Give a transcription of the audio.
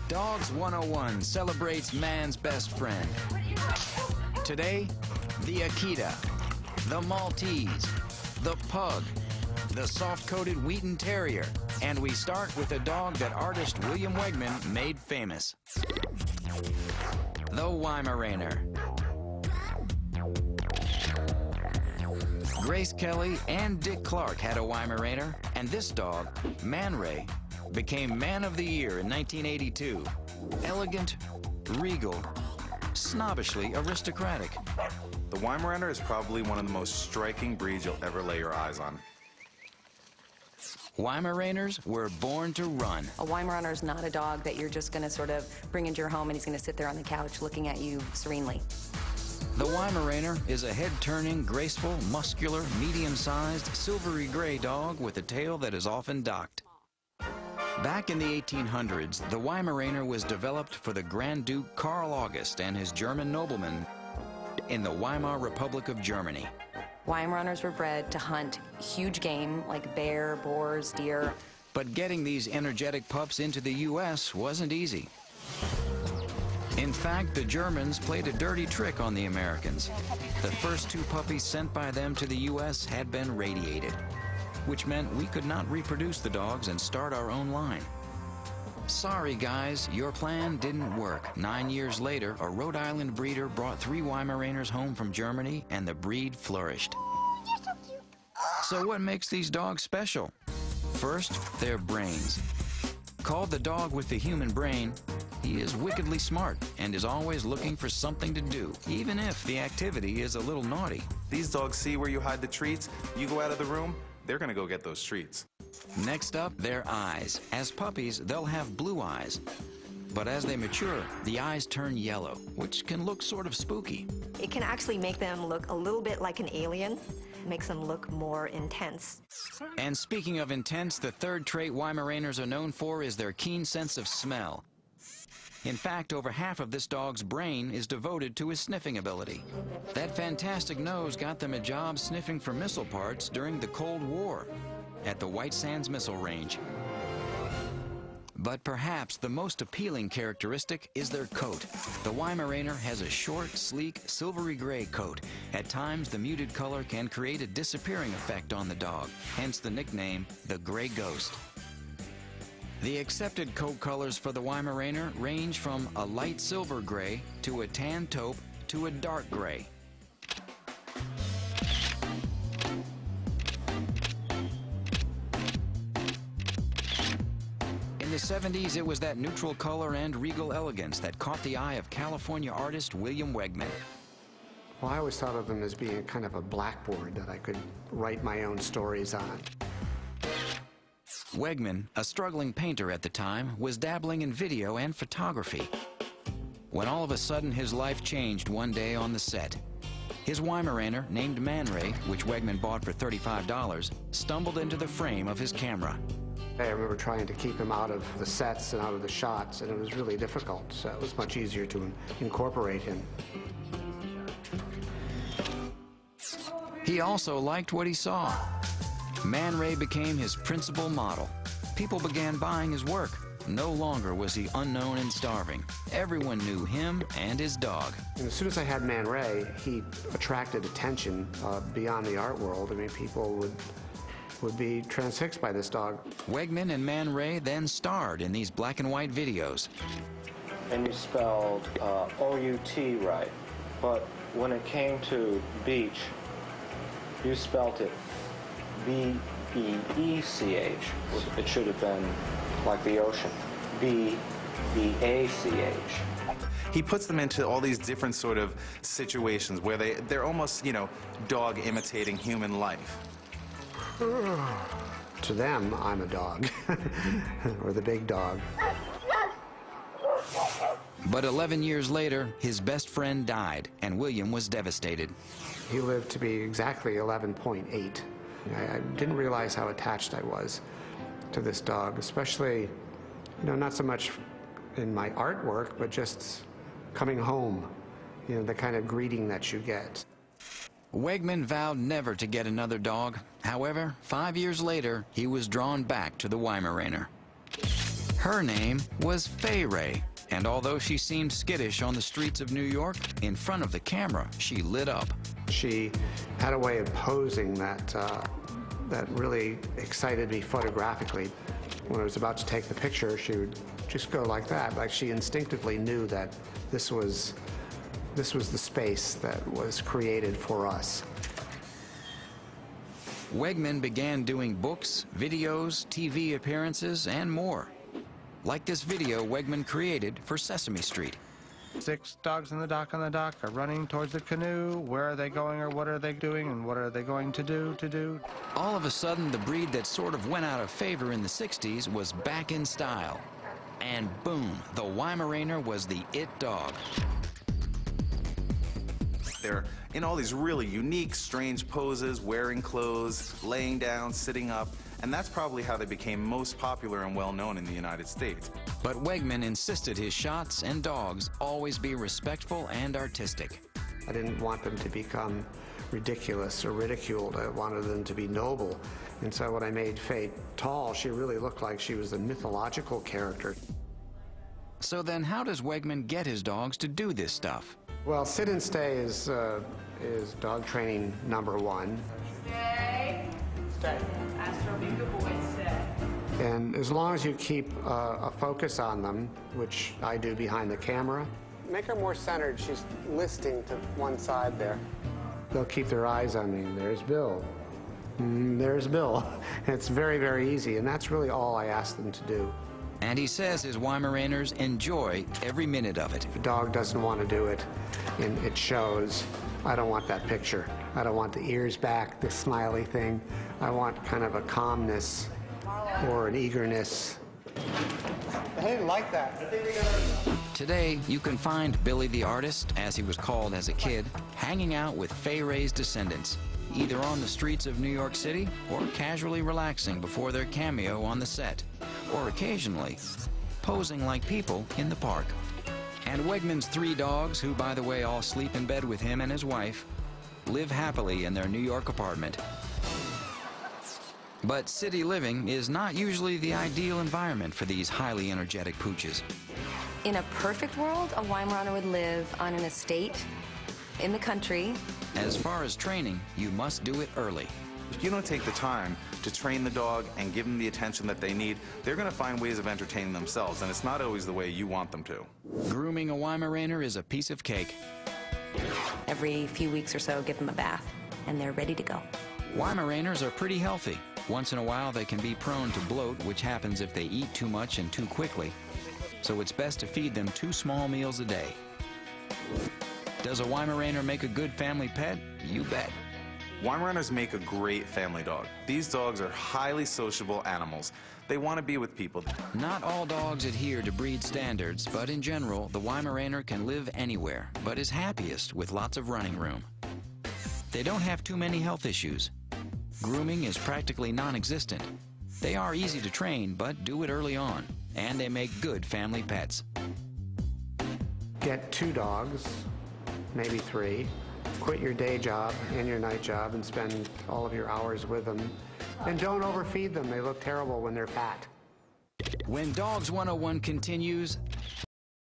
Dogs 101 celebrates man's best friend. Today, the Akita, the Maltese, the Pug, the soft-coated Wheaten Terrier, and we start with a dog that artist William Wegman made famous. The Weimaraner. Grace Kelly and Dick Clark had a Weimaraner, and this dog, Man Ray, became Man of the Year in 1982. Elegant, regal, snobbishly aristocratic. The Weimaraner is probably one of the most striking breeds you'll ever lay your eyes on. Weimaraners were born to run. A Weimaraner is not a dog that you're just going to sort of bring into your home and he's going to sit there on the couch looking at you serenely. The Weimaraner is a head-turning, graceful, muscular, medium-sized, silvery gray dog with a tail that is often docked. Back in the 1800s, the Weimaraner was developed for the Grand Duke Karl August and his German noblemen in the Weimar Republic of Germany. Weimaraners were bred to hunt huge game like bear, boars, deer. But getting these energetic pups into the U.S. wasn't easy. In fact, the Germans played a dirty trick on the Americans. The first two puppies sent by them to the U.S. had been radiated, which meant we could not reproduce the dogs and start our own line. Sorry, guys, your plan didn't work. 9 years later, a Rhode Island breeder brought 3 Weimaraners home from Germany, and the breed flourished. You're so cute. So what makes these dogs special? First, their brains. Called the dog with the human brain, he is wickedly smart and is always looking for something to do, even if the activity is a little naughty. These dogs see where you hide the treats. You go out of the room, they're gonna go get those treats. Next up, their eyes. As puppies, they'll have blue eyes. But as they mature, the eyes turn yellow, which can look sort of spooky. It can actually make them look a little bit like an alien. It makes them look more intense. And speaking of intense, the third trait Weimaraners are known for is their keen sense of smell. In fact, over half of this dog's brain is devoted to his sniffing ability. That fantastic nose got them a job sniffing for missile parts during the Cold War at the White Sands Missile Range. But perhaps the most appealing characteristic is their coat. The Weimaraner has a short, sleek, silvery gray coat. At times, the muted color can create a disappearing effect on the dog, hence the nickname, the Gray Ghost. The accepted coat colors for the Weimaraner range from a light silver gray to a tan taupe to a dark gray. In the 70s, it was that neutral color and regal elegance that caught the eye of California artist William Wegman. Well, I always thought of them as being kind of a blackboard that I could write my own stories on. Wegman, a struggling painter at the time, was dabbling in video and photography when all of a sudden his life changed one day on the set. His Weimaraner, named Man Ray, which Wegman bought for $35, stumbled into the frame of his camera. I remember trying to keep him out of the sets and out of the shots, and it was really difficult, so it was much easier to incorporate him. He also liked what he saw. Man Ray became his principal model. People began buying his work. No longer was he unknown and starving. Everyone knew him and his dog. And as soon as I had Man Ray, he attracted attention beyond the art world. I mean, people would be transfixed by this dog. Wegman and Man Ray then starred in these black and white videos. And you spelled O-U-T right, but when it came to beach, you spelled it B-E-E-C-H. It should have been like the ocean, B-E-A-C-H. He puts them into all these different sort of situations where they're almost, you know, dog imitating human life. To them, I'm a dog, or the big dog. But 11 years later, his best friend died, and William was devastated. He lived to be exactly 11.8. I didn't realize how attached I was to this dog, especially, you know, not so much in my artwork, but just coming home, you know, the kind of greeting that you get. Wegman vowed never to get another dog. However, 5 years later, he was drawn back to the Weimaraner. Her name was Fay Ray, and although she seemed skittish on the streets of New York, in front of the camera, she lit up. She had a way of posing that really excited me photographically. When I was about to take the picture, she would just go like that, like she instinctively knew that this was the space that was created for us. Wegman began doing books, videos, TV appearances, and more. Like this video Wegman created for Sesame Street. 6 dogs on the dock are running towards the canoe. Where are they going, or what are they doing, and what are they going to do? All of a sudden, the breed that sort of went out of favor in the 60s was back in style. And boom, the Weimaraner was the it dog. They're in all these really unique, strange poses, wearing clothes, laying down, sitting up, and that's probably how they became most popular and well-known in the United States. But Wegman insisted his shots and dogs always be respectful and artistic. I didn't want them to become ridiculous or ridiculed. I wanted them to be noble. And so when I made Fay tall, she really looked like she was a mythological character. So then how does Wegman get his dogs to do this stuff? Well, sit and stay is dog training #1. Stay. Stay. Astro, be a good boy, stay. And as long as you keep a focus on them, which I do behind the camera, make her more centered. She's listing to one side there. They'll keep their eyes on me. There's Bill. There's Bill. It's very, very easy, and that's really all I ask them to do. And he says his Weimaraners enjoy every minute of it. If a dog doesn't want to do it, and it shows, I don't want that picture. I don't want the ears back, the smiley thing. I want kind of a calmness or an eagerness. I didn't like that. Today, you can find Billy the Artist, as he was called as a kid, hanging out with Fay Ray's descendants, either on the streets of New York City or casually relaxing before their cameo on the set, or occasionally posing like people in the park. And Wegman's 3 dogs, who by the way all sleep in bed with him and his wife, live happily in their New York apartment. But city living is not usually the ideal environment for these highly energetic pooches. In a perfect world, a Weimaraner would live on an estate in the country. As far as training, you must do it early. If you don't take the time to train the dog and give them the attention that they need, they're going to find ways of entertaining themselves, and it's not always the way you want them to. Grooming a Weimaraner is a piece of cake. Every few weeks or so, give them a bath, and they're ready to go. Weimaraners are pretty healthy. Once in a while, they can be prone to bloat, which happens if they eat too much and too quickly. So it's best to feed them 2 small meals a day. Does a Weimaraner make a good family pet? You bet. Weimaraners make a great family dog. These dogs are highly sociable animals. They want to be with people. Not all dogs adhere to breed standards, but in general, the Weimaraner can live anywhere, but is happiest with lots of running room. They don't have too many health issues. Grooming is practically non-existent. They are easy to train, but do it early on, and they make good family pets. Get 2 dogs, maybe 3. Quit your day job and your night job and spend all of your hours with them. And don't overfeed them. They look terrible when they're fat. When Dogs 101 continues,